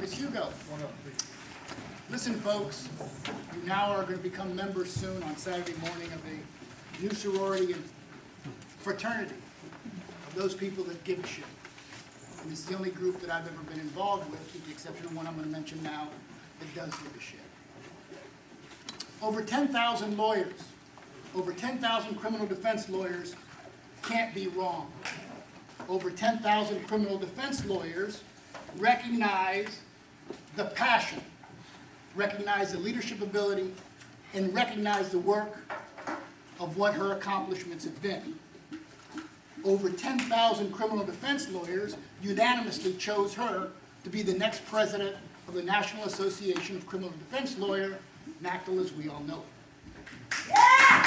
is Hugo. Listen, folks, you now are going to become members soon on Saturday morning of a new sorority and fraternity of those people that give a shit. And it's the only group that I've ever been involved with, with the exception of one I'm going to mention now, that does give a shit. Over 10,000 lawyers, over 10,000 criminal defense lawyers can't be wrong. Over 10,000 criminal defense lawyers recognize the passion, recognize the leadership ability, and recognize the work of what her accomplishments have been. Over 10,000 criminal defense lawyers unanimously chose her to be the next president of the National Association of Criminal Defense Lawyers, NACDL as we all know it. Yeah!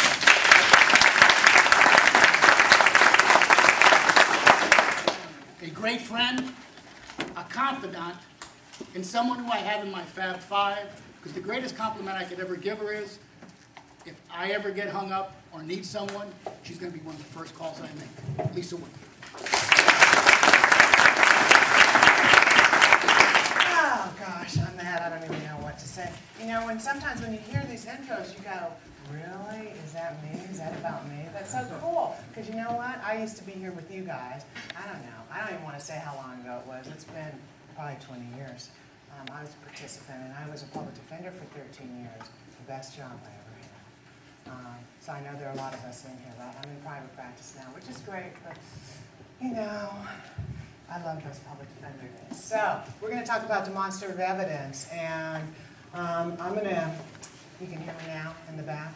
A great friend, a confidant, and someone who I have in my Fab Five, because the greatest compliment I could ever give her is, if I ever get hung up or need someone, she's going to be one of the first calls I make. Lisa Wayne. Oh gosh, on that I don't even know what to say. You know, sometimes when you hear these intros, you go, really? Is that me? Is that about me? That's so cool. Because you know what? I used to be here with you guys. I don't know. I don't even want to say how long ago it was. It's been probably 20 years. I was a participant, and I was a public defender for 13 years. The best job I ever had. So I know there are a lot of us in here, right? I'm in private practice now, which is great, but, you know, I love those public defender days. So we're going to talk about demonstrative evidence, and I'm going to, you can hear me now in the back.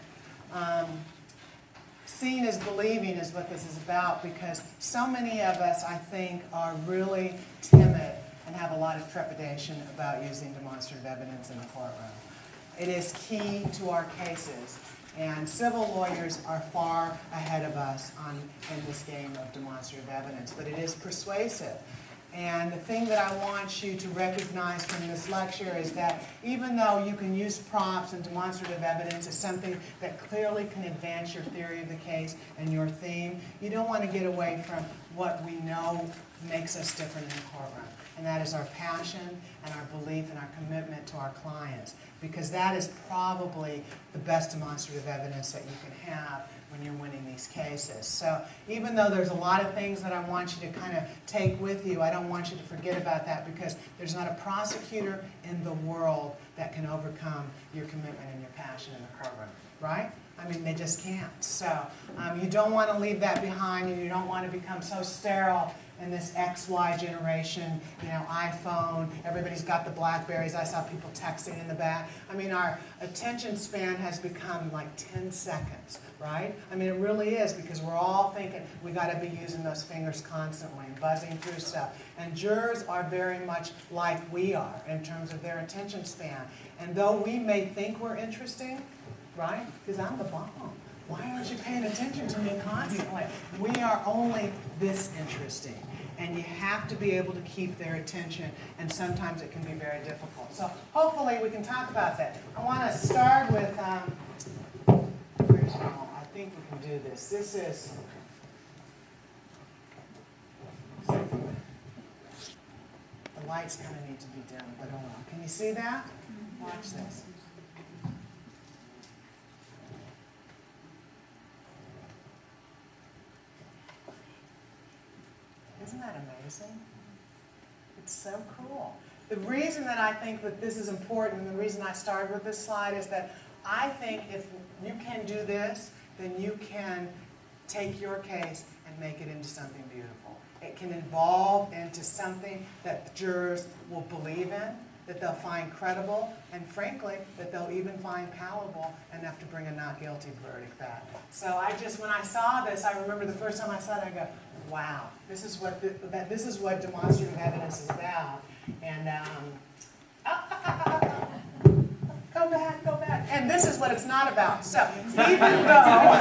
Seeing is believing is what this is about, because so many of us, I think, are really timid and have a lot of trepidation about using demonstrative evidence in the courtroom. It is key to our cases, and civil lawyers are far ahead of us in this game of demonstrative evidence, but it is persuasive. And the thing that I want you to recognize from this lecture is that even though you can use props and demonstrative evidence as something that clearly can advance your theory of the case and your theme, you don't want to get away from what we know makes us different in the courtroom. And that is our passion and our belief and our commitment to our clients. Because that is probably the best demonstrative evidence that you can have when you're winning these cases. So even though there's a lot of things that I want you to kind of take with you, I don't want you to forget about that, because there's not a prosecutor in the world that can overcome your commitment and your passion in the courtroom, right? I mean, they just can't. So you don't want to leave that behind, and you don't want to become so sterile in this XY generation, you know, iPhone, everybody's got the Blackberries. I saw people texting in the back. I mean, our attention span has become like 10 seconds, right? I mean, it really is, because we're all thinking we got to be using those fingers constantly and buzzing through stuff. And jurors are very much like we are in terms of their attention span. And though we may think we're interesting, right? Because I'm the bomb. Why aren't you paying attention to me constantly? We are only this interesting. And you have to be able to keep their attention, and sometimes it can be very difficult. So hopefully we can talk about that. I want to start with, I think we can do this. This is, the lights kind of need to be dim, but hold on. Can you see that? Watch this. Isn't that amazing? It's so cool. The reason that I think that this is important, and the reason I started with this slide, is that I think if you can do this, then you can take your case and make it into something beautiful. It can evolve into something that the jurors will believe in, that they'll find credible, and frankly, that they'll even find palatable enough to bring a not guilty verdict back. So when I saw this, I remember the first time I saw it, I go, wow, this is what demonstrative evidence is about. And go back. And this is what it's not about. So even though,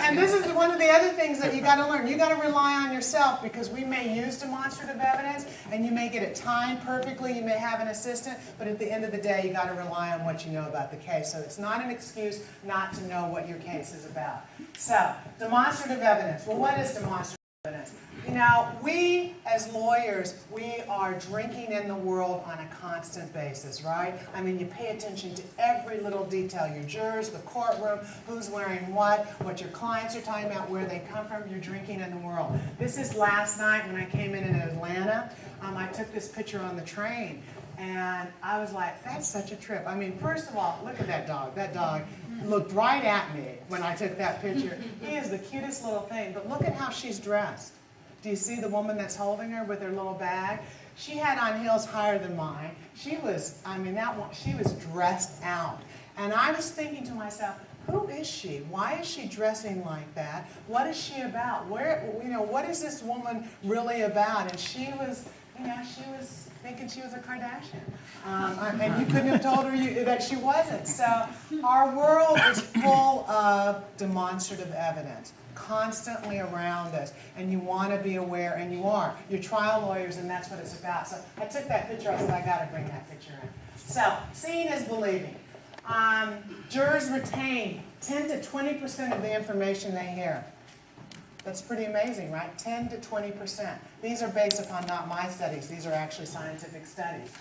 and this is one of the other things that you got to learn. You got to rely on yourself, because we may use demonstrative evidence, and you may get it timed perfectly. You may have an assistant, but at the end of the day, you got to rely on what you know about the case. So it's not an excuse not to know what your case is about. So demonstrative evidence. Well, what is demonstrative? You know, we as lawyers, we are drinking in the world on a constant basis, right? I mean, you pay attention to every little detail. Your jurors, the courtroom, who's wearing what your clients are talking about, where they come from. You're drinking in the world. This is last night when I came in Atlanta. I took this picture on the train. And I was like, that's such a trip. I mean, first of all, look at that dog. That dog looked right at me when I took that picture. He is the cutest little thing, but look at how she's dressed. Do you see the woman that's holding her with her little bag? She had on heels higher than mine. She was, I mean, she was dressed out. And I was thinking to myself, who is she? Why is she dressing like that? What is she about? What is this woman really about? And she was thinking she was a Kardashian. And you couldn't have told her that she wasn't. So our world is full of demonstrative evidence, constantly around us. And you want to be aware, and you are. You're trial lawyers, and that's what it's about. So I took that picture, I said, I got to bring that picture in. So, seeing is believing. Jurors retain 10 to 20% of the information they hear. That's pretty amazing, right? 10 to 20%. These are based upon not my studies. These are actually scientific studies.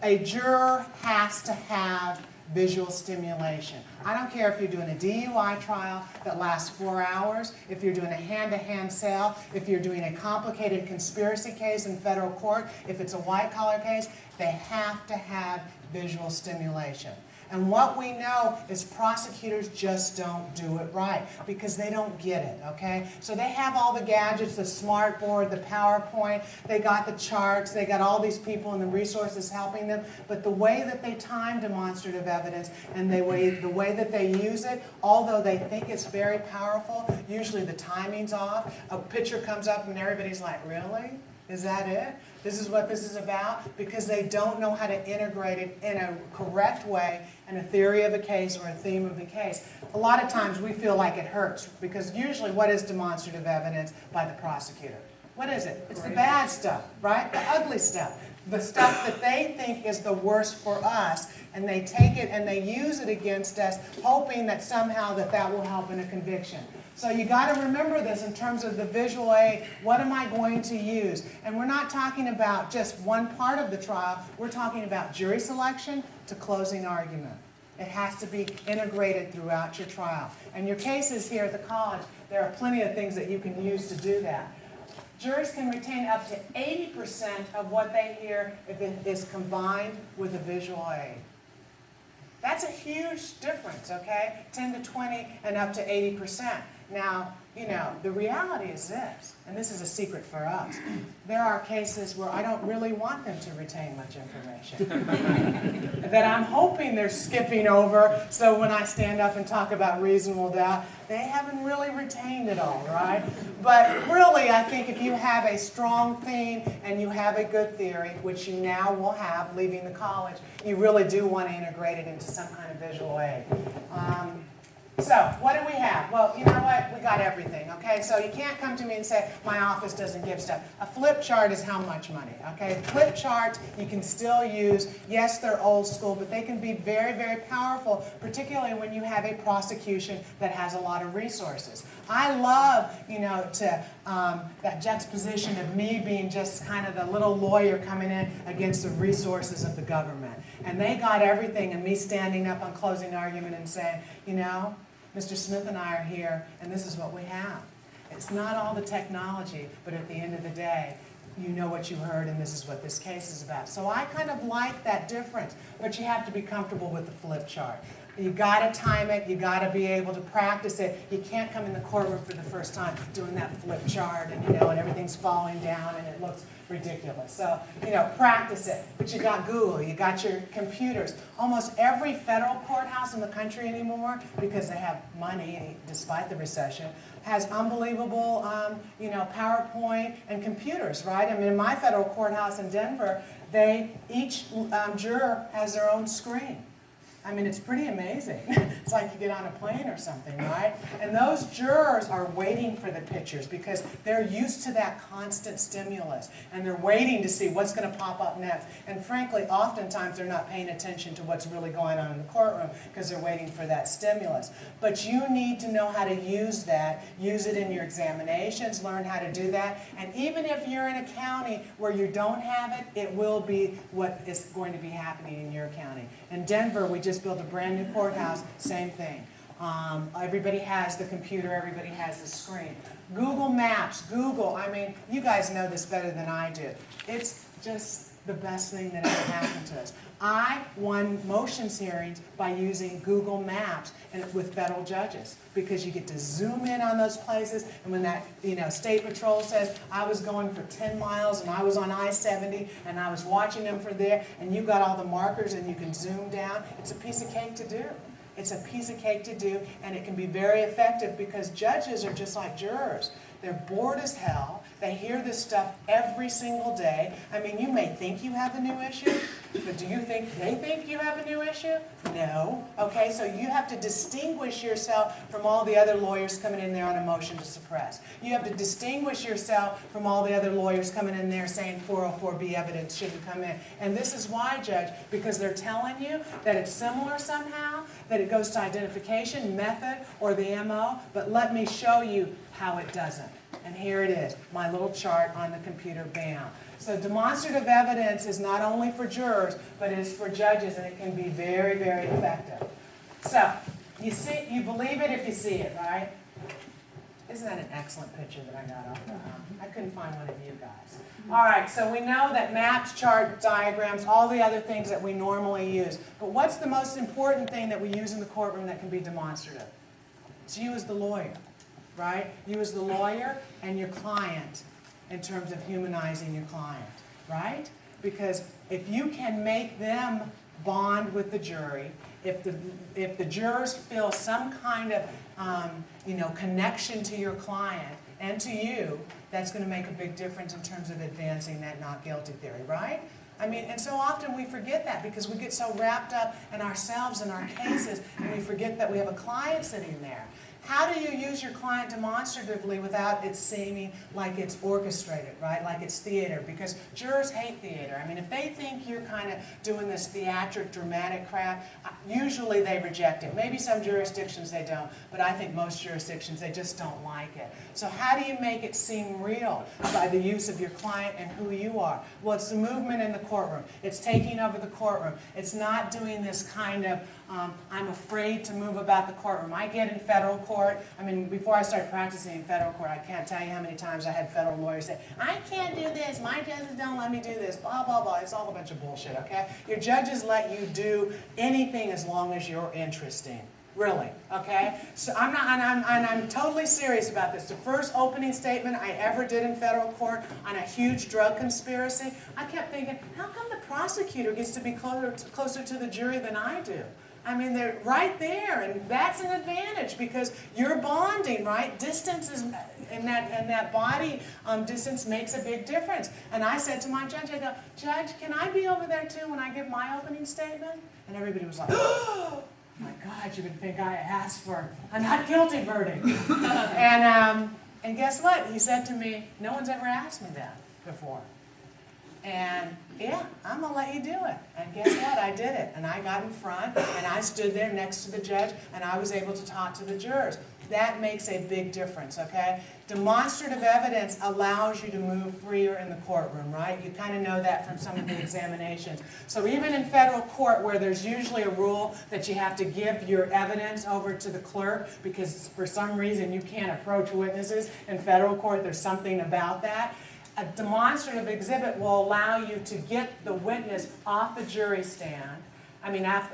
A juror has to have visual stimulation. I don't care if you're doing a DUI trial that lasts 4 hours, if you're doing a hand-to-hand sale, if you're doing a complicated conspiracy case in federal court, if it's a white-collar case, they have to have visual stimulation. And what we know is prosecutors just don't do it right because they don't get it, okay? So they have all the gadgets, the smartboard, the PowerPoint, they got the charts, they got all these people and the resources helping them, but the way that they time demonstrative evidence and the way that they use it, although they think it's very powerful, usually the timing's off. A picture comes up and everybody's like, really? Is that it? This is what this is about? Because they don't know how to integrate it in a correct way in a theory of a case or a theme of the case. A lot of times we feel like it hurts because usually what is demonstrative evidence by the prosecutor? What is it? It's the bad stuff, right? The ugly stuff. The stuff that they think is the worst for us, and they take it and they use it against us, hoping that somehow that will help in a conviction. So you got to remember this in terms of the visual aid. What am I going to use? And we're not talking about just one part of the trial. We're talking about jury selection to closing argument. It has to be integrated throughout your trial. And your cases here at the college, there are plenty of things that you can use to do that. Jurors can retain up to 80% of what they hear if it is combined with a visual aid. That's a huge difference, okay? 10 to 20 and up to 80%. Now, the reality is this, and this is a secret for us. There are cases where I don't really want them to retain much information. That I'm hoping they're skipping over, so when I stand up and talk about reasonable doubt, they haven't really retained it all, right? But really, I think if you have a strong theme and you have a good theory, which you now will have leaving the college, you really do want to integrate it into some kind of visual aid. So, what do we have? Well, you know what? We got everything, okay? So you can't come to me and say, my office doesn't give stuff. A flip chart is how much money, okay? Flip charts you can still use. Yes, they're old school, but they can be very, very powerful, particularly when you have a prosecution that has a lot of resources. I love, that juxtaposition of me being just kind of the little lawyer coming in against the resources of the government. And they got everything, and me standing up on closing argument and saying, Mr. Smith and I are here, and this is what we have. It's not all the technology, but at the end of the day, you know what you heard, and this is what this case is about. So I kind of like that difference, but you have to be comfortable with the flip chart. You got to time it. You got to be able to practice it. You can't come in the courtroom for the first time doing that flip chart, and and everything's falling down, and it looks ridiculous. So, practice it. But you got Google, you got your computers. Almost every federal courthouse in the country anymore, because they have money despite the recession, has unbelievable, PowerPoint and computers, right? I mean, in my federal courthouse in Denver, each juror has their own screen. I mean, it's pretty amazing. It's like you get on a plane or something, right? And those jurors are waiting for the pictures because they're used to that constant stimulus. And they're waiting to see what's going to pop up next. And frankly, oftentimes they're not paying attention to what's really going on in the courtroom because they're waiting for that stimulus. But you need to know how to use that. Use it in your examinations. Learn how to do that. And even if you're in a county where you don't have it, it will be what is going to be happening in your county. In Denver, we just built a brand new courthouse, same thing. Everybody has the computer, everybody has the screen. Google Maps, Google, I mean, you guys know this better than I do. It's just the best thing that ever happened to us. I won motions hearings by using Google Maps and with federal judges because you get to zoom in on those places, and when that state patrol says I was going for 10 miles and I was on I-70 and I was watching them from there, and you got all the markers and you can zoom down, it's a piece of cake to do. It's a piece of cake to do, and it can be very effective because judges are just like jurors. They're bored as hell. They hear this stuff every single day. I mean, you may think you have a new issue, but do you think they think you have a new issue? No. Okay, so you have to distinguish yourself from all the other lawyers coming in there on a motion to suppress. You have to distinguish yourself from all the other lawyers coming in there saying 404B evidence shouldn't come in. And this is why, Judge, because they're telling you that it's similar somehow, that it goes to identification, method, or the MO, but let me show you how it doesn't. And here it is, my little chart on the computer, bam. So demonstrative evidence is not only for jurors, but it is for judges, and it can be very, very effective. So, you believe it if you see it, right? Isn't that an excellent picture that I got off the I couldn't find one of you guys. All right, so we know that maps, charts, diagrams, all the other things that we normally use. But what's the most important thing that we use in the courtroom that can be demonstrative? It's you as the lawyer, right? You as the lawyer and your client in terms of humanizing your client, right? Because if you can make them bond with the jury, if the jurors feel some kind of connection to your client and to you, that's going to make a big difference in terms of advancing that not guilty theory, right? I mean, and so often we forget that because we get so wrapped up in ourselves and our cases, and we forget that we have a client sitting there. How do you use your client demonstratively without it seeming like it's orchestrated, right? Like it's theater, because jurors hate theater. I mean, if they think you're kind of doing this theatric, dramatic crap, usually they reject it. Maybe some jurisdictions they don't, but I think most jurisdictions, they just don't like it. So how do you make it seem real? By the use of your client and who you are. Well, it's the movement in the courtroom. It's taking over the courtroom. It's not doing this kind of, I'm afraid to move about the courtroom. I get in federal court. I mean, before I started practicing in federal court, I can't tell you how many times I had federal lawyers say, I can't do this, my judges don't let me do this, blah, blah, blah. It's all a bunch of bullshit, okay? Your judges let you do anything as long as you're interesting. Really, okay? So I'm totally serious about this. The first opening statement I ever did in federal court on a huge drug conspiracy, I kept thinking, how come the prosecutor gets to be closer to the jury than I do? I mean, they're right there, and that's an advantage because you're bonding, right? Distance is, and that body distance makes a big difference. And I said to my judge, I go, Judge, can I be over there too when I give my opening statement? And everybody was like, oh my God, you would think I asked for a not guilty verdict. And guess what? He said to me, no one's ever asked me that before. And yeah, I'm going to let you do it. And guess what? I did it. And I got in front, and I stood there next to the judge, and I was able to talk to the jurors. That makes a big difference, okay? Demonstrative evidence allows you to move freer in the courtroom, right? You kind of know that from some of the examinations. So even in federal court, where there's usually a rule that you have to give your evidence over to the clerk because for some reason you can't approach witnesses in federal court, there's something about that. A demonstrative exhibit will allow you to get the witness off the jury stand,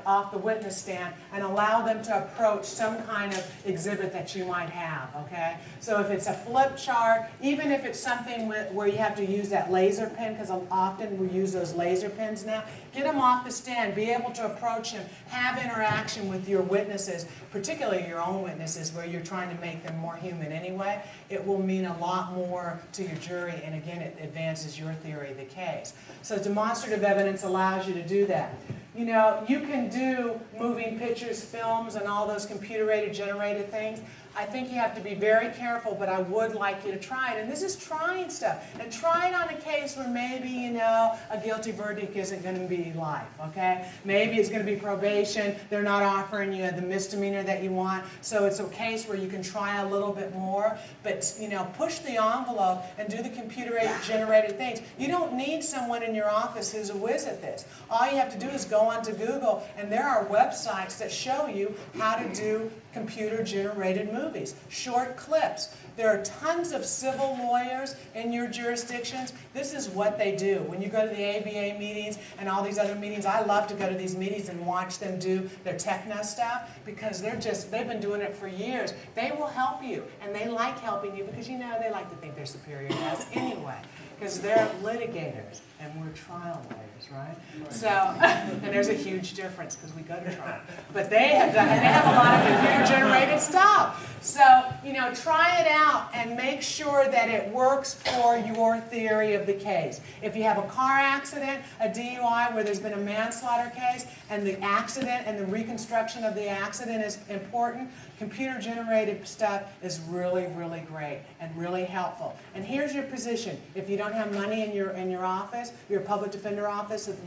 off the witness stand, and allow them to approach some kind of exhibit that you might have, okay? So if it's a flip chart, even if it's something where you have to use that laser pen, because often we use those laser pens now, get them off the stand, be able to approach them, have interaction with your witnesses, particularly your own witnesses, where you're trying to make them more human anyway. It will mean a lot more to your jury, and again, it advances your theory of the case. So demonstrative evidence allows you to do that. You know, you can do moving pictures, films, and all those computer-aided generated things. I think you have to be very careful, but I would like you to try it. And this is trying stuff. And try it on a case where maybe, you know, a guilty verdict isn't going to be life, okay? Maybe it's going to be probation. They're not offering you the misdemeanor that you want. So it's a case where you can try a little bit more. But, you know, push the envelope and do the computer-aided generated things. You don't need someone in your office who's a whiz at this. All you have to do is go onto Google, and there are websites that show you how to do computer-generated movies, short clips. There are tons of civil lawyers in your jurisdictions. This is what they do. When you go to the ABA meetings and all these other meetings, I love to go to these meetings and watch them do their techno stuff because they've been doing it for years. They will help you, and they like helping you because, you know, they like to think they're superior to us anyway, because they're litigators and we're trial lawyers, right? So, and there's a huge difference because we go to trial. But they have a lot of computer-generated stuff. So, you know, try it out and make sure that it works for your theory of the case. If you have a car accident, a DUI where there's been a manslaughter case, and the accident and the reconstruction of the accident is important, computer-generated stuff is really, really great and really helpful. And here's your position. If you don't have money in your office, your public defender office, if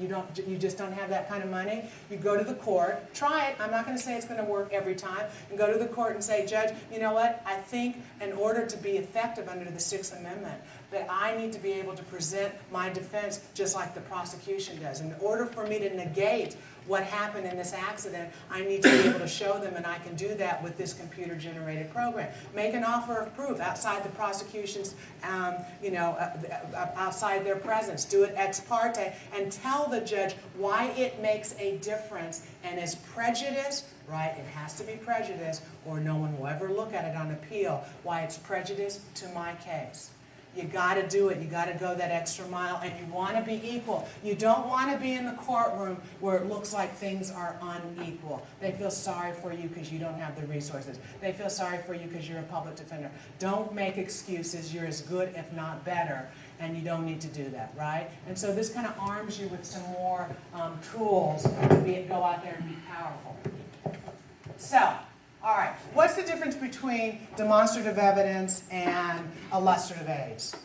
you just don't have that kind of money, you go to the court, try it. I'm not going to say it's going to work every time. And go to the court and say, Judge, you know what? I think in order to be effective under the Sixth Amendment, that I need to be able to present my defense just like the prosecution does. In order for me to negate what happened in this accident, I need to be able to show them, and I can do that with this computer-generated program. Make an offer of proof outside the prosecution's, outside their presence. Do it ex parte, and tell the judge why it makes a difference and is prejudice, right? It has to be prejudice, or no one will ever look at it on appeal, why it's prejudice to my case. You got to do it. You got to go that extra mile, and you want to be equal. You don't want to be in the courtroom where it looks like things are unequal. They feel sorry for you because you don't have the resources. They feel sorry for you because you're a public defender. Don't make excuses. You're as good, if not better, and you don't need to do that, right? And so this kind of arms you with some more tools to go out there and be powerful. So, all right, what's the difference between demonstrative evidence and illustrative aids?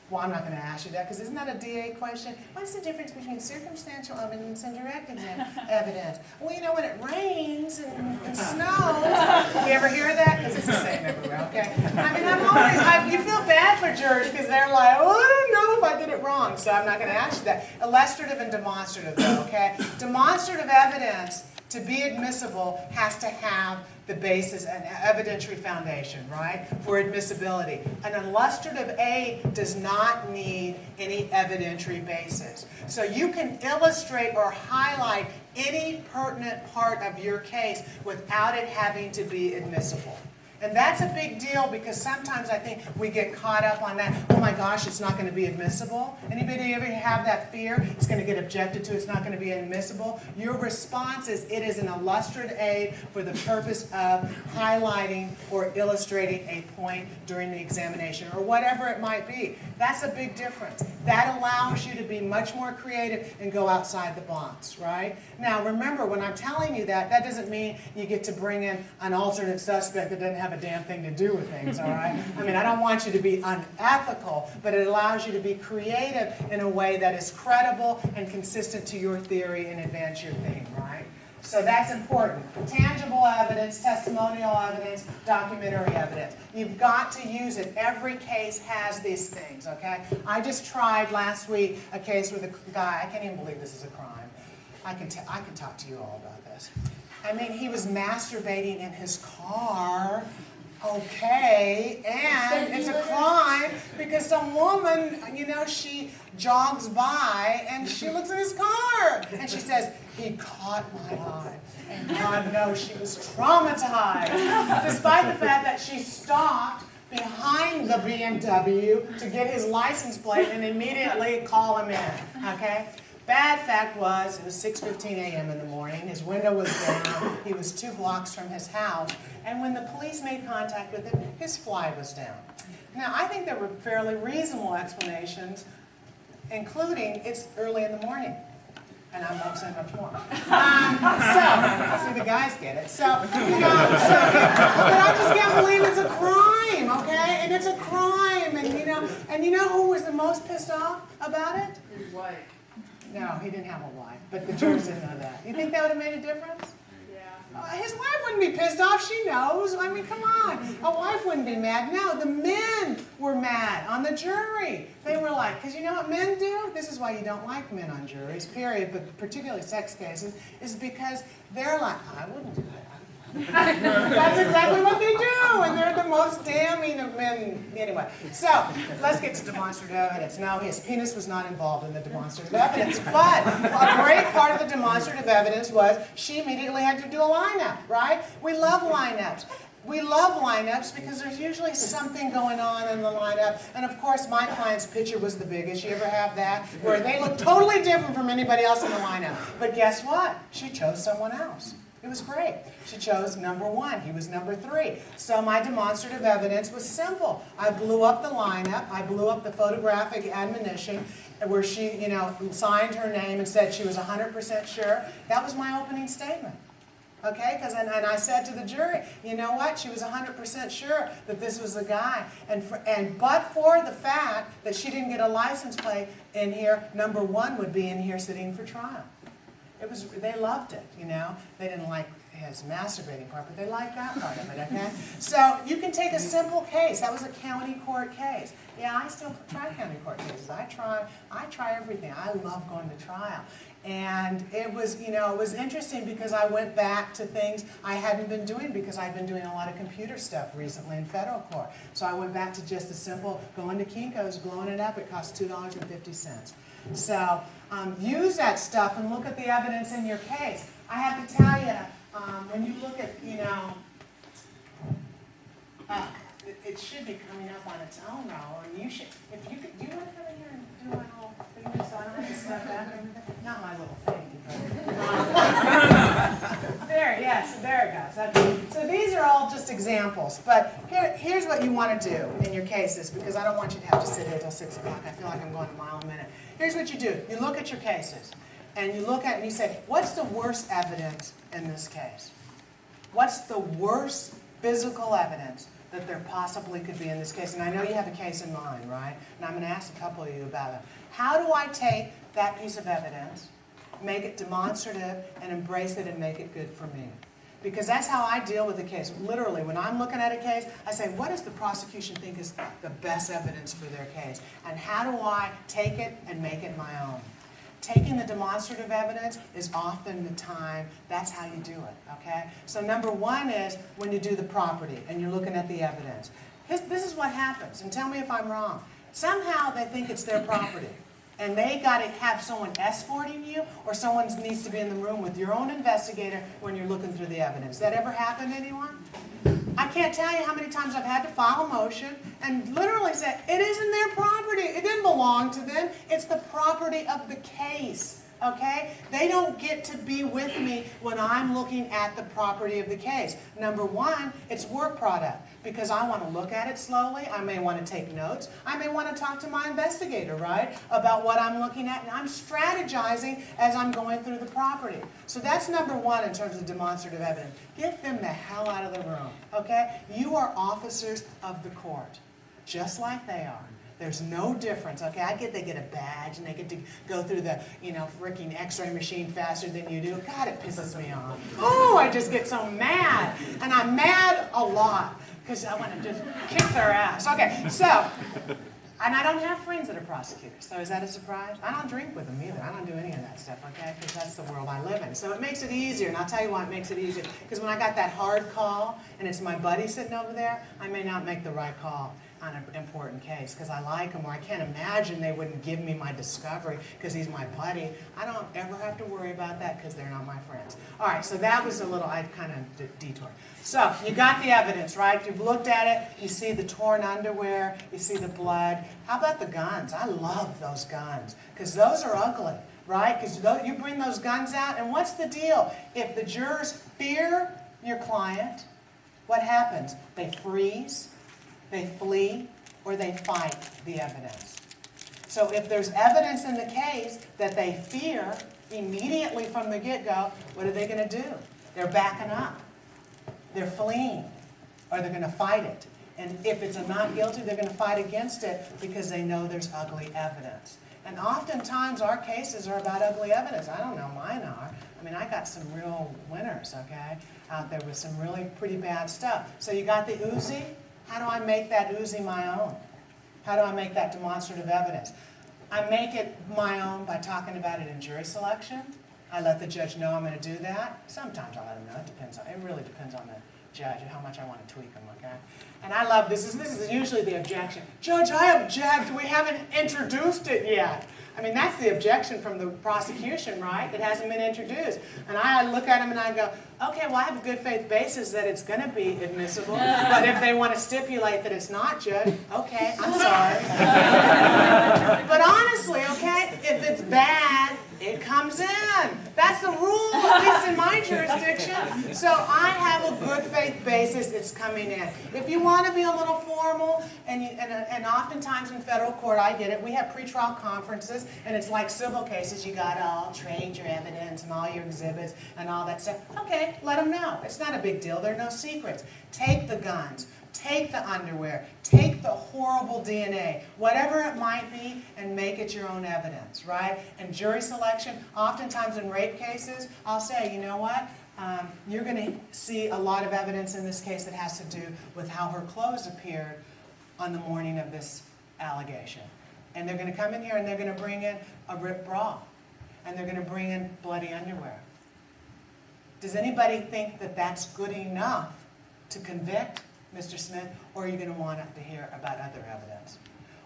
Well, I'm not going to ask you that because isn't that a DA question? What's the difference between circumstantial evidence and direct evidence? Well, you know, when it rains and snows, you ever hear that? Because it's the same everywhere, okay? I mean, you feel bad for jurors because they're like, oh, I don't know if I did it wrong, so I'm not going to ask you that. Illustrative and demonstrative, though, okay? Demonstrative evidence, to be admissible, has to have the basis, an evidentiary foundation, right, for admissibility. An illustrative aid does not need any evidentiary basis. So you can illustrate or highlight any pertinent part of your case without it having to be admissible. And that's a big deal because sometimes I think we get caught up on that, oh my gosh, it's not going to be admissible. Anybody ever have that fear? It's going to get objected to, it's not going to be admissible. Your response is it is an illustrative aid for the purpose of highlighting or illustrating a point during the examination or whatever it might be. That's a big difference. That allows you to be much more creative and go outside the box, right? Now remember, when I'm telling you that, that doesn't mean you get to bring in an alternate suspect that doesn't have a damn thing to do with things, all right? I mean, I don't want you to be unethical, but it allows you to be creative in a way that is credible and consistent to your theory and advance your theme, right? So that's important. Tangible evidence, testimonial evidence, documentary evidence. You've got to use it. Every case has these things, okay? I just tried last week a case with a guy, I can't even believe this is a crime. I can talk to you all about this. I mean, he was masturbating in his car, okay, and it's a crime because some woman, you know, she jogs by and she looks at his car and she says, he caught my eye. And God knows she was traumatized, despite the fact that she stopped behind the BMW to get his license plate and immediately call him in, okay? Bad fact was, it was 6:15 a.m. in the morning, his window was down, he was 2 blocks from his house, and when the police made contact with him, his fly was down. Now, I think there were fairly reasonable explanations, including it's early in the morning. and I won't say much more. So, see, the guys get it. So, you know, but I just can't believe it's a crime, okay? And it's a crime, and you know who was the most pissed off about it? His wife. No, he didn't have a wife, but the jurors didn't know that. You think that would have made a difference? His wife wouldn't be pissed off, she knows. I mean, come on. A wife wouldn't be mad. No, the men were mad on the jury. They were like, because you know what men do? This is why you don't like men on juries, period, but particularly sex cases, is because they're like, I wouldn't do that. That's exactly what they do, and they're the most damning of men. Anyway, so let's get to demonstrative evidence. No, his penis was not involved in the demonstrative evidence, but a great part of the demonstrative evidence was she immediately had to do a lineup, right? We love lineups. We love lineups because there's usually something going on in the lineup. And of course, my client's picture was the biggest. You ever have that? Where they look totally different from anybody else in the lineup. But guess what? She chose someone else. It was great. She chose number 1. He was number 3. So my demonstrative evidence was simple. I blew up the lineup. I blew up the photographic admonition where she, you know, signed her name and said she was 100% sure. That was my opening statement. Okay, and I said to the jury, you know what? She was 100% sure that this was the guy. But for the fact that she didn't get a license plate in here, number 1 would be in here sitting for trial. They loved it, you know. They didn't like his masturbating part, but they liked that part of it, okay? So you can take a simple case. That was a county court case. Yeah, I still try county court cases. I try everything. I love going to trial. And it was, you know, it was interesting because I went back to things I hadn't been doing because I'd been doing a lot of computer stuff recently in federal court. So I went back to just a simple going to Kinko's, blowing it up. It cost $2.50. So use that stuff and look at the evidence in your case. I have to tell you, when you look at, you know, it should be coming up on its own now, and you should, if you could, do you want to come in here and do my little thing just so I don't have to step back and everything? Not my little thing, but, there, yes, there it goes. So these are all just examples, but here's what you want to do in your cases, because I don't want you to have to sit here till 6 o'clock. I feel like I'm going a mile a minute. Here's what you do. You look at your cases, and you look at it and you say, what's the worst evidence in this case? What's the worst physical evidence that there possibly could be in this case? And I know you have a case in mind, right? And I'm going to ask a couple of you about it. How do I take that piece of evidence, make it demonstrative, and embrace it and make it good for me? Because that's how I deal with a case. Literally, when I'm looking at a case, I say, what does the prosecution think is the best evidence for their case? And how do I take it and make it my own? Taking the demonstrative evidence is often the time, that's how you do it, okay? So number 1 is when you do the property and you're looking at the evidence. This is what happens, and tell me if I'm wrong. Somehow they think it's their property. And they got to have someone escorting you, or someone needs to be in the room with your own investigator when you're looking through the evidence. That ever happened to anyone? I can't tell you how many times I've had to file a motion and literally say, it isn't their property. It didn't belong to them. It's the property of the case. Okay? They don't get to be with me when I'm looking at the property of the case. Number 1, it's work product, because I want to look at it slowly. I may want to take notes. I may want to talk to my investigator, right, about what I'm looking at, and I'm strategizing as I'm going through the property. So that's number 1 in terms of demonstrative evidence. Get them the hell out of the room, okay? You are officers of the court, just like they are. There's no difference, okay? They get a badge and they get to go through the, you know, freaking x-ray machine faster than you do. God, it pisses me off. Oh, I just get so mad. And I'm mad a lot because I want to just kick their ass. Okay, so, and I don't have friends that are prosecutors, so is that a surprise? I don't drink with them either. I don't do any of that stuff, okay? Because that's the world I live in. So it makes it easier, and I'll tell you why it makes it easier. Because when I got that hard call and it's my buddy sitting over there, I may not make the right call on an important case because I like him, or I can't imagine they wouldn't give me my discovery because he's my buddy. I don't ever have to worry about that because they're not my friends. All right, so that was a little, I kind of detoured. So you got the evidence, right? You've looked at it. You see the torn underwear. You see the blood. How about the guns? I love those guns because those are ugly, right? Because you bring those guns out, and what's the deal? If the jurors fear your client, what happens? They freeze, they flee, or they fight the evidence. So if there's evidence in the case that they fear immediately from the get-go, what are they going to do? They're backing up. They're fleeing, or they're going to fight it. And if it's a not guilty, they're going to fight against it because they know there's ugly evidence. And oftentimes our cases are about ugly evidence. I don't know, mine are. I mean, I got some real winners, okay, out there with some really pretty bad stuff. So you got the Uzi. How do I make that Uzi my own? How do I make that demonstrative evidence? I make it my own by talking about it in jury selection. I let the judge know I'm going to do that. Sometimes I let him know. It really depends on the judge and how much I want to tweak them, okay? And I love this. This is usually the objection. Judge, I object. We haven't introduced it yet. I mean, that's the objection from the prosecution, right? It hasn't been introduced. And I look at him and I go, okay, well, I have a good faith basis that it's going to be admissible. But if they want to stipulate that it's not, Judge, okay, I'm sorry. But honestly, okay, if it's bad, it comes in. That's the rule, at least in my jurisdiction. So I have a good faith basis, it's coming in. If you want to be a little formal, and oftentimes in federal court, I get it, we have pretrial conferences, and it's like civil cases, you got to all trade your evidence and all your exhibits and all that stuff. Okay, let them know. It's not a big deal, there are no secrets. Take the guns. Take the underwear, take the horrible DNA, whatever it might be, and make it your own evidence, right? And jury selection, oftentimes in rape cases, I'll say, you know what? You're going to see a lot of evidence in this case that has to do with how her clothes appeared on the morning of this allegation. And they're going to come in here and they're going to bring in a ripped bra. And they're going to bring in bloody underwear. Does anybody think that that's good enough to convict Mr. Smith, or are you going to want to hear about other evidence?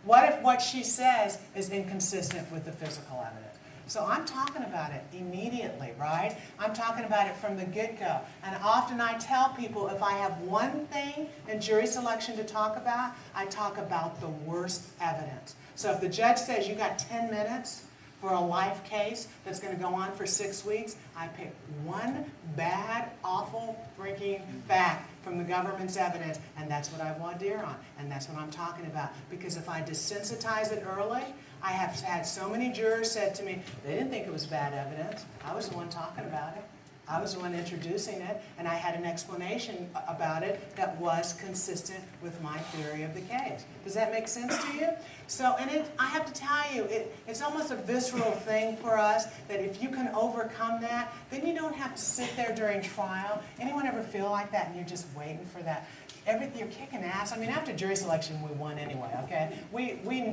What if what she says is inconsistent with the physical evidence? So I'm talking about it immediately, right? I'm talking about it from the get-go. And often I tell people if I have one thing in jury selection to talk about, I talk about the worst evidence. So if the judge says you got 10 minutes for a life case that's going to go on for 6 weeks, I pick one bad, awful, freaking fact from the government's evidence, and that's what I voir dire on, and that's what I'm talking about. Because if I desensitize it early, I have had so many jurors said to me, they didn't think it was bad evidence. I was the one talking about it. I was the one introducing it, and I had an explanation about it that was consistent with my theory of the case. Does that make sense to you? So, and I have to tell you, it's almost a visceral thing for us that if you can overcome that, then you don't have to sit there during trial. Anyone ever feel like that and you're just waiting for that? You're kicking ass. I mean, after jury selection, we won anyway, okay?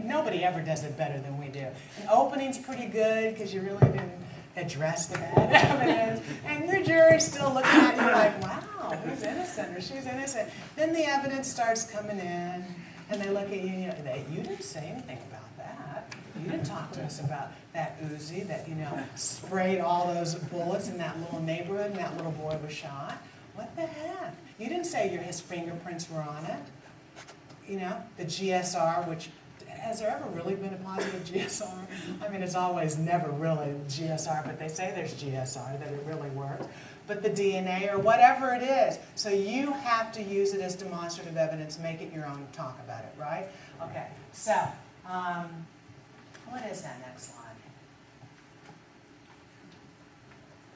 Nobody ever does it better than we do. And opening's pretty good because you really didn't address the bad evidence, and the jury's still looking at you like, wow, he's innocent or she's innocent. Then the evidence starts coming in, and they look at you and you didn't say anything about that. You didn't talk to us about that Uzi that, sprayed all those bullets in that little neighborhood and that little boy was shot. What the heck? You didn't say his fingerprints were on it. The GSR, which, has there ever really been a positive GSR? I mean, it's always never really GSR, but they say there's GSR, that it really works. But the DNA or whatever it is, so you have to use it as demonstrative evidence, make it your own, talk about it, right? Okay, so, what is that next slide?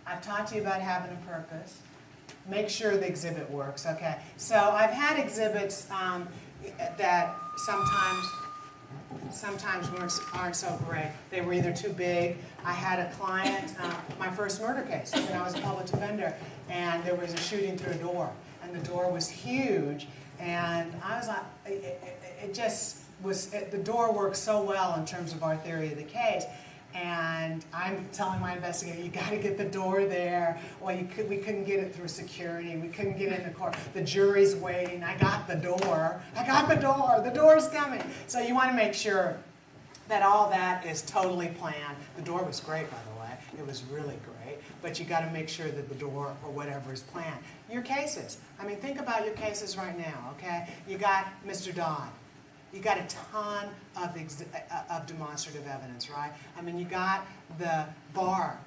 I've talked to you about having a purpose. Make sure the exhibit works, okay? So I've had exhibits that sometimes aren't so great. They were either too big. I had a client, my first murder case, when I was a public defender, and there was a shooting through a door, and the door was huge, and I was like, the door worked so well in terms of our theory of the case. And I'm telling my investigator, you got to get the door there. Well, we couldn't get it through security. We couldn't get in the court. The jury's waiting. I got the door. The door's coming. So you want to make sure that all that is totally planned. The door was great, by the way. It was really great. But you got to make sure that the door or whatever is planned. Your cases. I mean, think about your cases right now, okay? You got Mr. Dodd. You got a ton of demonstrative evidence, right? I mean, you got the bar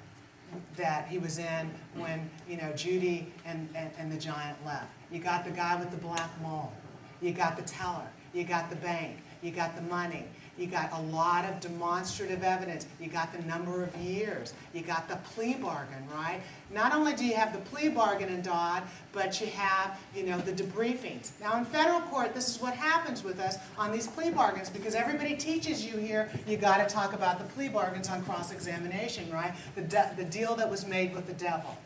that he was in when, Judy and the giant left. You got the guy with the black mole. You got the teller. You got the bank. You got the money. You got a lot of demonstrative evidence. You got the number of years. You got the plea bargain, right? Not only do you have the plea bargain in Dodd, but you have, the debriefings. Now in federal court, this is what happens with us on these plea bargains, because everybody teaches you here, you got to talk about the plea bargains on cross-examination, right? The deal that was made with the devil.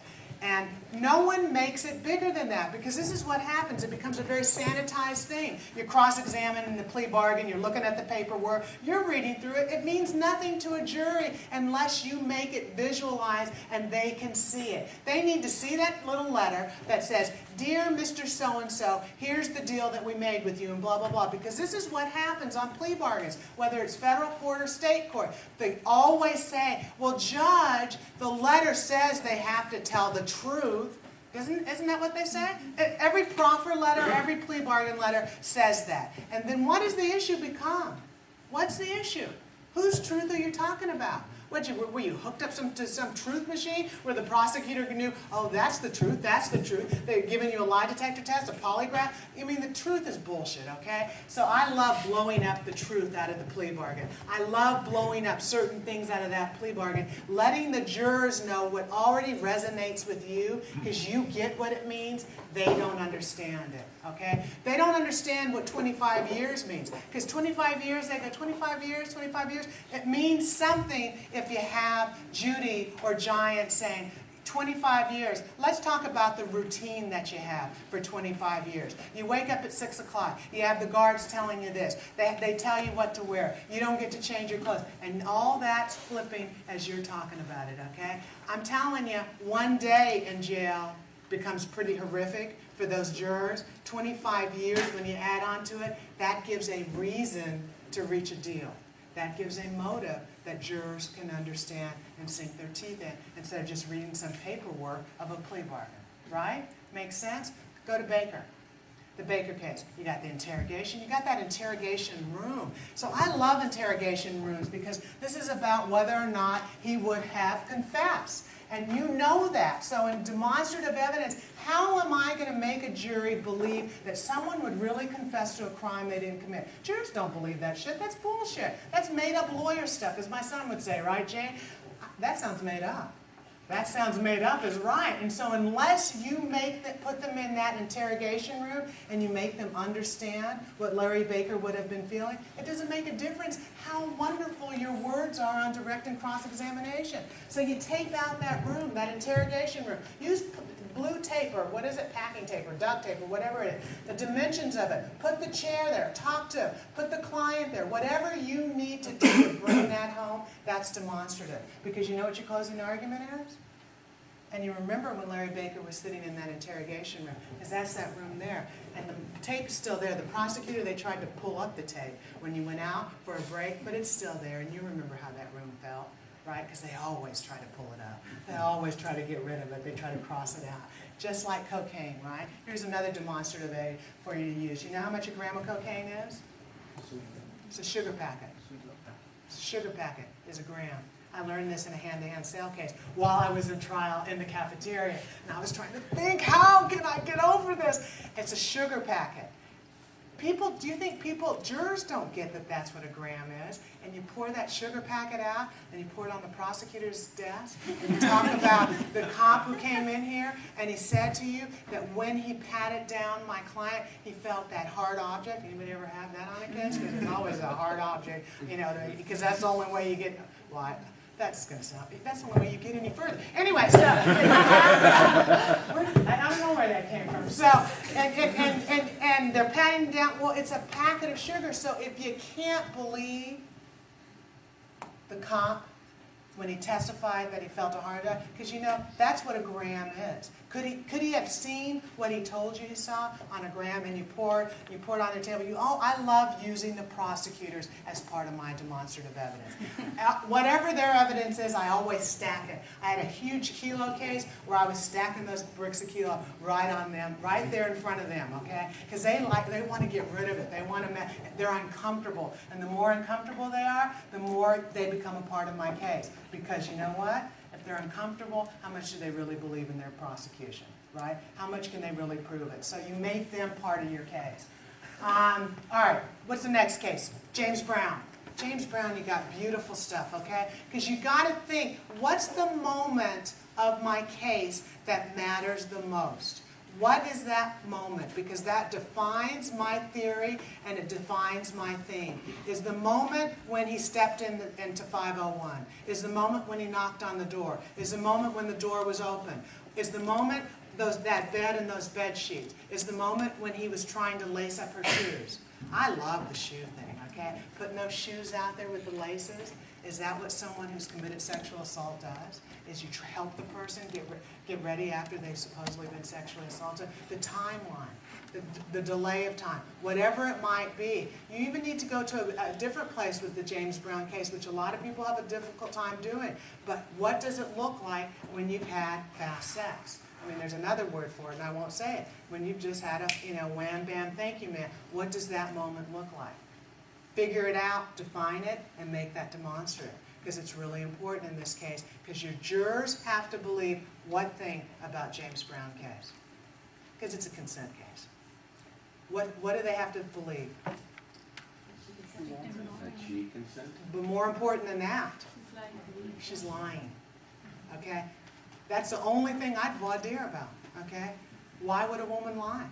And no one makes it bigger than that, because this is what happens. It becomes a very sanitized thing. You're cross-examining the plea bargain, you're looking at the paperwork, you're reading through it. It means nothing to a jury unless you make it visualized and they can see it. They need to see that little letter that says, "Dear Mr. So-and-so, here's the deal that we made with you," and blah, blah, blah. Because this is what happens on plea bargains, whether it's federal court or state court. They always say, "Well, judge, the letter says they have to tell the truth." Isn't that what they say? Every proffer letter, every plea bargain letter says that. And then what does the issue become? What's the issue? Whose truth are you talking about? Were you hooked up to some truth machine where the prosecutor knew, oh, that's the truth, that's the truth. They're giving you a lie detector test, a polygraph. I mean, the truth is bullshit, okay? So I love blowing up the truth out of the plea bargain. I love blowing up certain things out of that plea bargain, letting the jurors know what already resonates with you, because you get what it means. They don't understand it, okay? They don't understand what 25 years means, because 25 years, they go 25 years, 25 years. It means something if you have Judy or Giant saying, 25 years. Let's talk about the routine that you have for 25 years. You wake up at 6 o'clock. You have the guards telling you this. They tell you what to wear. You don't get to change your clothes. And all that's flipping as you're talking about it, okay? I'm telling you, one day in jail becomes pretty horrific for those jurors. 25 years, when you add on to it, that gives a reason to reach a deal. That gives a motive that jurors can understand and sink their teeth in, instead of just reading some paperwork of a plea bargain, right? Makes sense? Go to Baker. The Baker case. You got the interrogation. You got that interrogation room. So I love interrogation rooms, because this is about whether or not he would have confessed. And you know that. So in demonstrative evidence, how am I going to make a jury believe that someone would really confess to a crime they didn't commit? Jurors don't believe that shit. That's bullshit. That's made-up lawyer stuff, as my son would say, right, Jane? That sounds made up. That sounds made up is right. And so unless you put them in that interrogation room and you make them understand what Larry Baker would have been feeling, it doesn't make a difference how wonderful your words are on direct and cross-examination. So you take out that room, that interrogation room. Use blue tape, or what is it, packing tape or duct tape or whatever it is. The dimensions of it. Put the chair there. Talk to him. Put the client there. Whatever you need to do to bring that home, that's demonstrative. Because you know what your closing argument is? And you remember when Larry Baker was sitting in that interrogation room, because that's that room there. And the tape's still there. The prosecutor, they tried to pull up the tape when you went out for a break, but it's still there. And you remember how that room felt, right? Because they always try to pull it up. They always try to get rid of it. They try to cross it out. Just like cocaine, right? Here's another demonstrative aid for you to use. You know how much a gram of cocaine is? It's a sugar packet. A sugar packet is a gram. I learned this in a hand-to-hand sale case while I was in trial in the cafeteria. And I was trying to think, how can I get over this? It's a sugar packet. Do you think jurors don't get that that's what a gram is? And you pour that sugar packet out, and you pour it on the prosecutor's desk, and you talk about the cop who came in here, and he said to you that when he patted down my client, he felt that hard object. Anybody ever have that on a case? Because it's always a hard object, because that's the only way you get, that's going to sound, that's the only way you get any further. Anyway, so, I don't know where that came from. So, and they're patting down, well, it's a packet of sugar, so if you can't believe the cop when he testified that he felt a heart attack, because that's what a gram is. Could he have seen what he told you he saw on a gram, and you pour it on the table? I love using the prosecutors as part of my demonstrative evidence. Whatever their evidence is, I always stack it. I had a huge kilo case where I was stacking those bricks of kilo right on them, right there in front of them, okay? Because they want to get rid of it. They're uncomfortable, and the more uncomfortable they are, the more they become a part of my case. Because you know what? If they're uncomfortable, how much do they really believe in their prosecution, right? How much can they really prove it? So you make them part of your case. All right, what's the next case? James Brown. James Brown, you got beautiful stuff, okay? Because you got to think, what's the moment of my case that matters the most? What is that moment? Because that defines my theory and it defines my theme. Is the moment when he stepped into 501? Is the moment when he knocked on the door? Is the moment when the door was open? Is the moment that bed and those bed sheets? Is the moment when he was trying to lace up her shoes? I love the shoe thing, okay? Putting those shoes out there with the laces. Is that what someone who's committed sexual assault does? Is you help the person get ready after they've supposedly been sexually assaulted? The timeline, the delay of time, whatever it might be. You even need to go to a different place with the James Brown case, which a lot of people have a difficult time doing. But what does it look like when you've had fast sex? I mean, there's another word for it, and I won't say it. When you've just had a, wham, bam, thank you, man. What does that moment look like? Figure it out, define it, and make that demonstrative. Because it's really important in this case, because your jurors have to believe one thing about James Brown case. Because it's a consent case. What do they have to believe? That she consented. But more important than that, she's lying. Okay? That's the only thing I'd voir dire about. Okay? Why would a woman lie?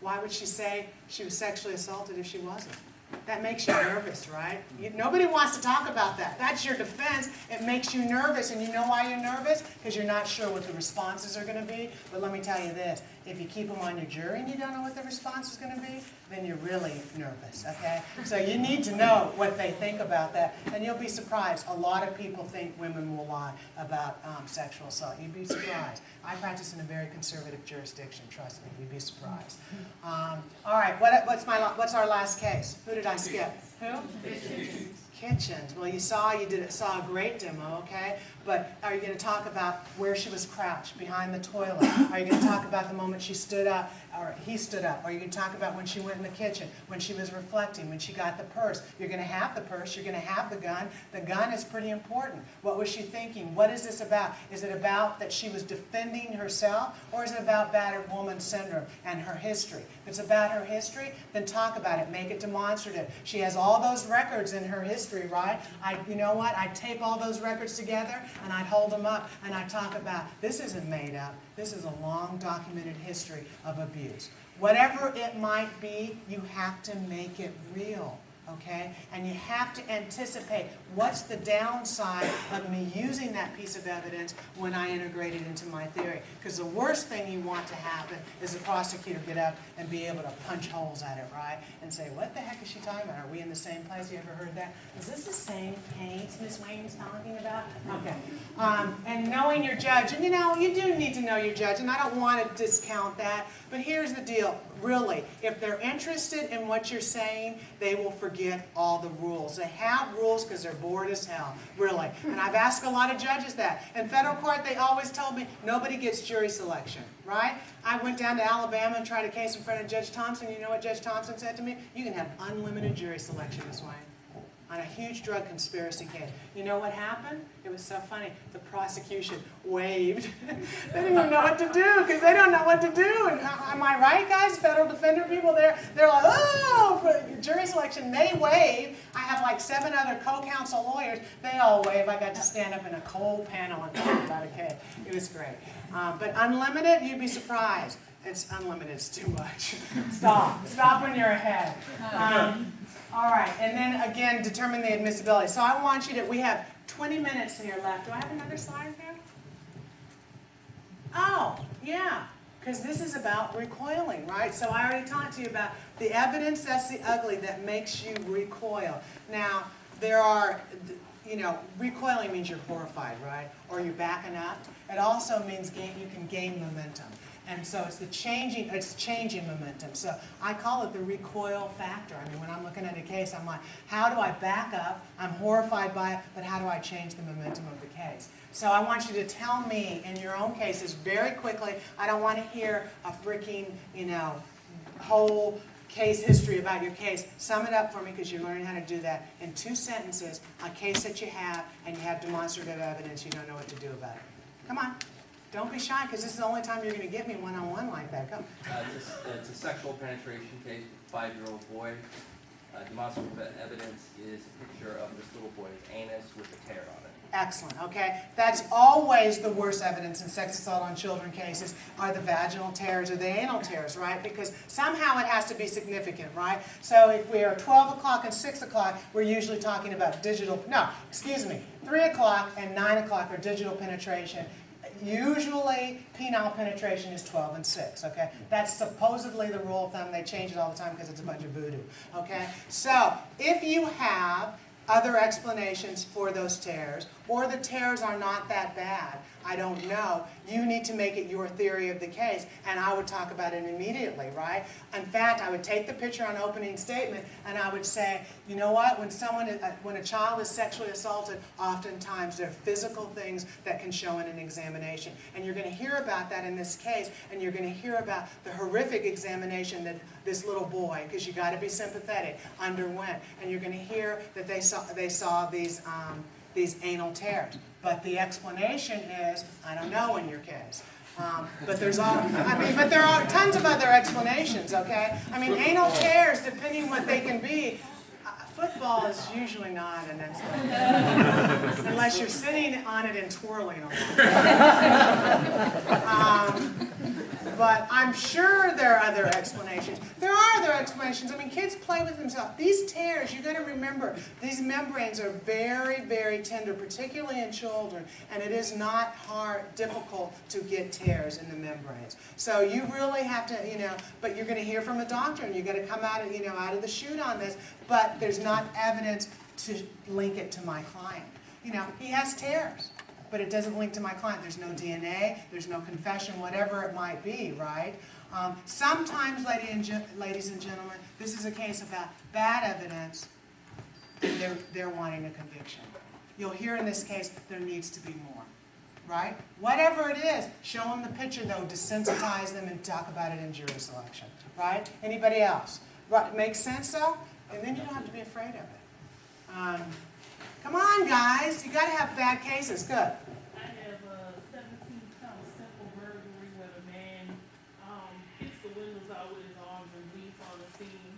Why would she say she was sexually assaulted if she wasn't? That makes you nervous, right? Nobody wants to talk about that. That's your defense. It makes you nervous, and you know why you're nervous? Because you're not sure what the responses are going to be. But let me tell you this, if you keep them on your jury and you don't know what the response is going to be, then you're really nervous, okay? So you need to know what they think about that, and you'll be surprised. A lot of people think women will lie about sexual assault. You'd be surprised. I practice in a very conservative jurisdiction, trust me, you'd be surprised. All right, what's our last case? Who did I skip? Who? Kitchens. Well, you saw a great demo, okay? But are you going to talk about where she was crouched behind the toilet? Are you going to talk about the moment she stood up, or he stood up? Are you going to talk about when she went in the kitchen, when she was reflecting, when she got the purse? You're going to have the purse. You're going to have the gun. The gun is pretty important. What was she thinking? What is this about? Is it about that she was defending herself, or is it about battered woman syndrome and her history? If it's about her history, then talk about it. Make it demonstrative. She has all those records in her history, right? You know what? I'd tape all those records together and I'd hold them up and I'd talk about, this isn't made up. This is a long documented history of abuse. Whatever it might be, you have to make it real. Okay? And you have to anticipate what's the downside of me using that piece of evidence when I integrate it into my theory. Because the worst thing you want to happen is the prosecutor get up and be able to punch holes at it, right? And say, what the heck is she talking about? Are we in the same place? You ever heard that? Is this the same case Ms. Wayne's talking about? Okay. And knowing your judge. And you do need to know your judge, and I don't want to discount that. But here's the deal. Really, if they're interested in what you're saying, they will forget all the rules. They have rules because they're bored as hell, really. And I've asked a lot of judges that. In federal court, they always told me, nobody gets jury selection, right? I went down to Alabama and tried a case in front of Judge Thompson. You know what Judge Thompson said to me? You can have unlimited jury selection this way. On a huge drug conspiracy case. You know what happened? It was so funny. The prosecution waved. They didn't even know what to do because they don't know what to do. And am I right, guys? Federal defender people, they're like, oh, for jury selection. They wave. I have like 7 other co-counsel lawyers. They all wave. I got to stand up in a cold panel and talk about a case. It was great. But unlimited, you'd be surprised. It's unlimited. It's too much. Stop. Stop when you're ahead. All right, and then again, determine the admissibility. So I want you to, we have 20 minutes here left. Do I have another slide here? Oh, yeah, because this is about recoiling, right? So I already talked to you about the evidence that's the ugly that makes you recoil. Now, there are, recoiling means you're horrified, right? Or you're backing up. It also means you can gain momentum. And so it's changing momentum. So I call it the recoil factor. I mean, when I'm looking at a case, I'm like, how do I back up? I'm horrified by it, but how do I change the momentum of the case? So I want you to tell me in your own cases very quickly. I don't want to hear a freaking, whole case history about your case. Sum it up for me because you're learning how to do that in 2 sentences, a case that you have, and you have demonstrative evidence. You don't know what to do about it. Come on. Don't be shy, because this is the only time you're going to get me one-on-one like that. Come. It's a sexual penetration case with a 5-year-old boy. Demonstrative evidence is a picture of this little boy's anus with a tear on it. Excellent, okay? That's always the worst evidence in sex assault on children cases are the vaginal tears or the anal tears, right? Because somehow it has to be significant, right? So if we are 12 o'clock and 6 o'clock, we're usually talking about 3 o'clock and 9 o'clock are digital penetration. Usually penile penetration is 12 and 6, okay? That's supposedly the rule of thumb. They change it all the time because it's a bunch of voodoo, okay? So if you have other explanations for those tears, or the tears are not that bad, I don't know, you need to make it your theory of the case, and I would talk about it immediately, right? In fact, I would take the picture on opening statement, and I would say, you know what, when a child is sexually assaulted, oftentimes there are physical things that can show in an examination, and you're going to hear about that in this case, and you're going to hear about the horrific examination that this little boy, because you got to be sympathetic, underwent, and you're going to hear that they saw these anal tears. But the explanation is, I don't know in your case. But there are tons of other explanations, okay? I mean, anal tears, depending what they can be, football is usually not an explanation. Unless you're sitting on it and twirling a lot. But I'm sure there are other explanations. There are other explanations. I mean, kids play with themselves. These tears, you've got to remember, these membranes are very, very tender, particularly in children, and it is not difficult to get tears in the membranes. So you really have to, but you're going to hear from a doctor, and you've got to come out of the chute on this, but there's not evidence to link it to my client. He has tears. But it doesn't link to my client. There's no DNA, there's no confession, whatever it might be, right? Sometimes, ladies and gentlemen, this is a case about bad evidence, and they're wanting a conviction. You'll hear in this case, there needs to be more, right? Whatever it is, show them the picture, though, desensitize them, and talk about it in jury selection, right? Anybody else? Right, makes sense, though? And then you don't have to be afraid of it. Come on, guys. You got to have bad cases. Good. I have a 17-count simple burglary where the man hits the windows out with his arms and leaves on the scene.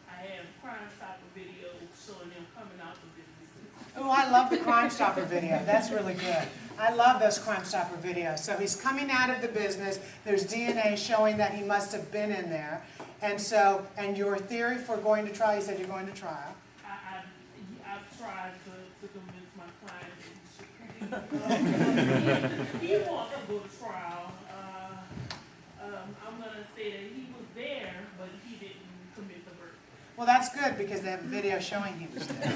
I have Crime Stopper video showing him coming out the businesses. Oh, I love the Crime Stopper video. That's really good. I love those Crime Stopper videos. So he's coming out of the business. There's DNA showing that he must have been in there. And your theory for going to trial, you said you're going to trial. I've tried to convince my client that he wants to go to trial. I'm going to say that he was there, but he didn't commit the murder. Well, that's good because they have a video showing he was there.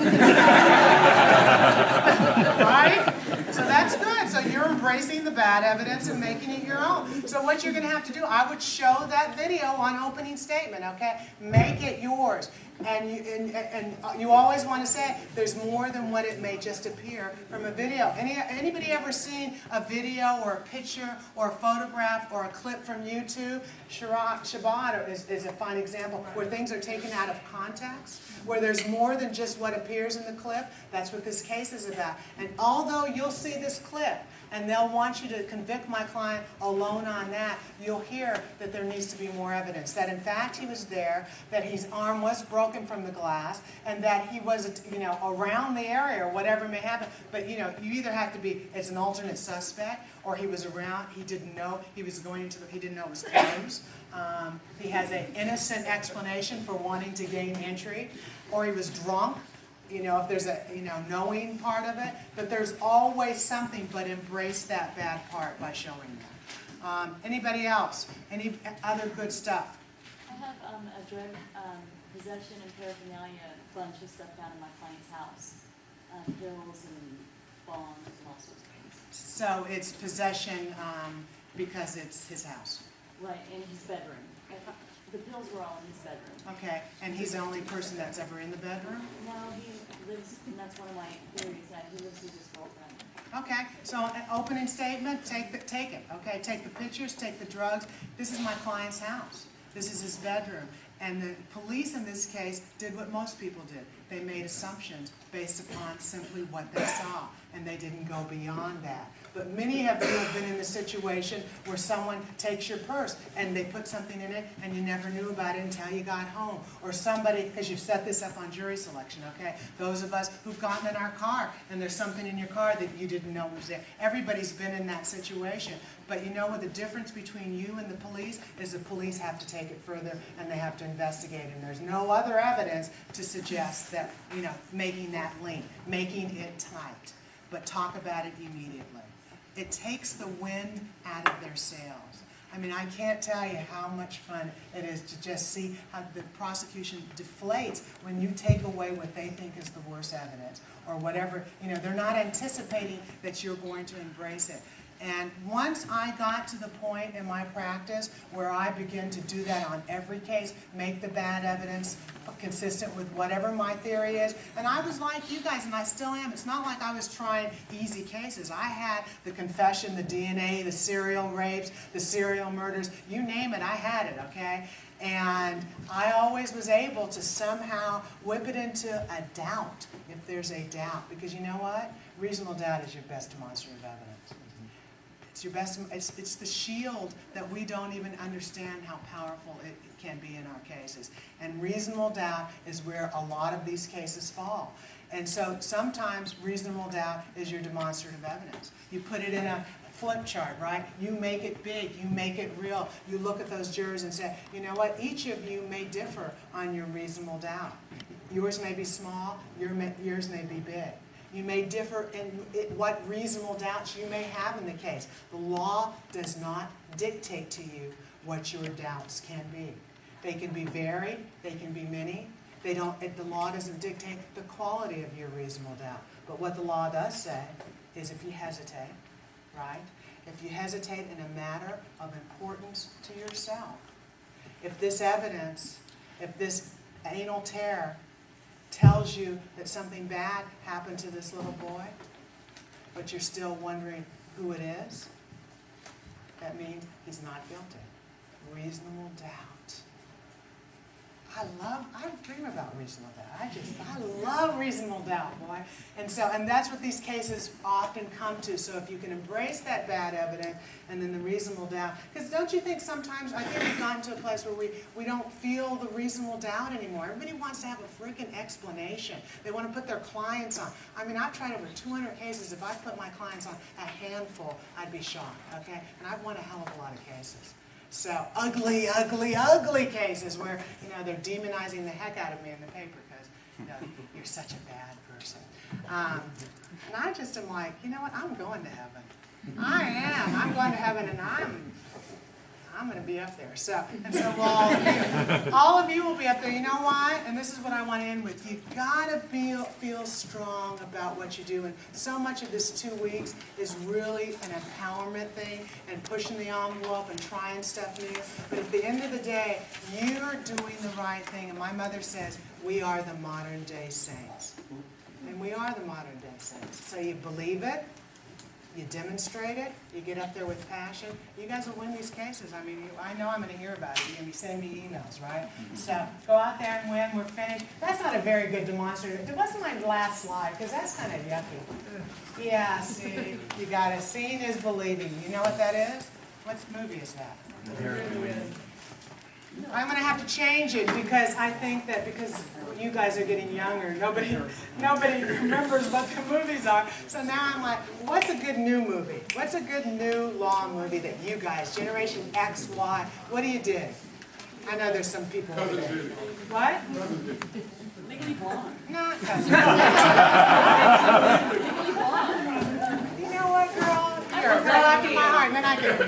Right? So that's good. So you're embracing the bad evidence and making it your own. So what you're going to have to do, I would show that video on opening statement, okay? Make it yours. And you always want to say there's more than what it may just appear from a video. Anybody ever seen a video or a picture or a photograph or a clip from YouTube? Shabbat is a fine example where things are taken out of context, where there's more than just what appears in the clip. That's what this case is about. And although you'll see this clip, and they'll want you to convict my client alone on that, you'll hear that there needs to be more evidence. That in fact he was there, that his arm was broken from the glass, and that he was, around the area or whatever may happen. But, you either have to be, it's an alternate suspect, or he was around, he didn't know, he didn't know it was closed. He has an innocent explanation for wanting to gain entry, or he was drunk. If there's a, knowing part of it, but there's always something, but embrace that bad part by showing that. Anybody else? Any other good stuff? I have a drug possession and paraphernalia bunch of stuff down in my client's house. Pills and bongs and all sorts of things. So it's possession because it's his house. Right, in his bedroom. The pills were all in his bedroom. Okay, and he's the only person that's ever in the bedroom? No, he lives, and that's one of my theories, that he lives with his girlfriend. Okay, so an opening statement, take it, okay? Take the pictures, take the drugs. This is my client's house. This is his bedroom. And the police in this case did what most people did. They made assumptions based upon simply what they saw, and they didn't go beyond that. But many of you have been in the situation where someone takes your purse and they put something in it and you never knew about it until you got home. Or somebody, because you've set this up on jury selection, okay? Those of us who've gotten in our car and there's something in your car that you didn't know was there. Everybody's been in that situation. But you know what the difference between you and the police is? The police have to take it further and they have to investigate. And there's no other evidence to suggest that, you know, making that link, making it tight. But talk about it immediately. It takes the wind out of their sails. I mean, I can't tell you how much fun it is to just see how the prosecution deflates when you take away what they think is the worst evidence or whatever. You know, they're not anticipating that you're going to embrace it. And once I got to the point in my practice where I begin to do that on every case, make the bad evidence consistent with whatever my theory is, and I was like you guys, and I still am. It's not like I was trying easy cases. I had the confession, the DNA, the serial rapes, the serial murders, you name it, I had it, okay? And I always was able to somehow whip it into a doubt, if there's a doubt, because you know what? Reasonable doubt is your best demonstrative evidence. It's your best, it's the shield that we don't even understand how powerful it can be in our cases. And reasonable doubt is where a lot of these cases fall. And so sometimes reasonable doubt is your demonstrative evidence. You put it in a flip chart, right? You make it big, you make it real. You look at those jurors and say, you know what, each of you may differ on your reasonable doubt. Yours may be small, yours may be big. You may differ in what reasonable doubts you may have in the case. The law does not dictate to you what your doubts can be. They can be varied, they can be many. The law doesn't dictate the quality of your reasonable doubt. But what the law does say is if you hesitate, right? If you hesitate in a matter of importance to yourself, if this evidence, if this anal tear tells you that something bad happened to this little boy, but you're still wondering who it is, that means he's not guilty. Reasonable doubt. I dream about reasonable doubt. I love reasonable doubt, boy. And that's what these cases often come to. So if you can embrace that bad evidence and then the reasonable doubt, because don't you think sometimes, I think we've gotten to a place where we don't feel the reasonable doubt anymore. Everybody wants to have a freaking explanation. They want to put their clients on. I mean, I've tried over 200 cases. If I put my clients on a handful, I'd be shocked, okay? And I've won a hell of a lot of cases. So ugly, ugly, ugly cases where, you know, they're demonizing the heck out of me in the paper because, you know, you're such a bad person. And I just am like, you know what, I'm going to heaven. I am. I'm going to heaven and I'm going to be up there. So all of you will be up there. You know why? And this is what I want to end with. You've got to feel strong about what you do. And so much of this 2 weeks is really an empowerment thing and pushing the envelope and trying stuff new. But at the end of the day, you're doing the right thing. And my mother says, we are the modern day saints. And we are the modern day saints. So you believe it. You demonstrate it, you get up there with passion, you guys will win these cases. I mean, I know I'm going to hear about it. You're going to be sending me emails, right? So go out there and win. We're finished. That's not a very good demonstrative. It wasn't my last slide, because that's kind of yucky. Yeah, see, you got it. Seeing is believing. You know what that is? What movie is that? I'm going to have to change it because I think that because you guys are getting younger, nobody remembers what the movies are. So now I'm like, what's a good new movie? What's a good new long movie that you guys, Generation X, Y, what do you dig? I know there's some people over there. What? Legally Blonde. Not Cousin. You know what, girl? You're a girl after my heart. And then I get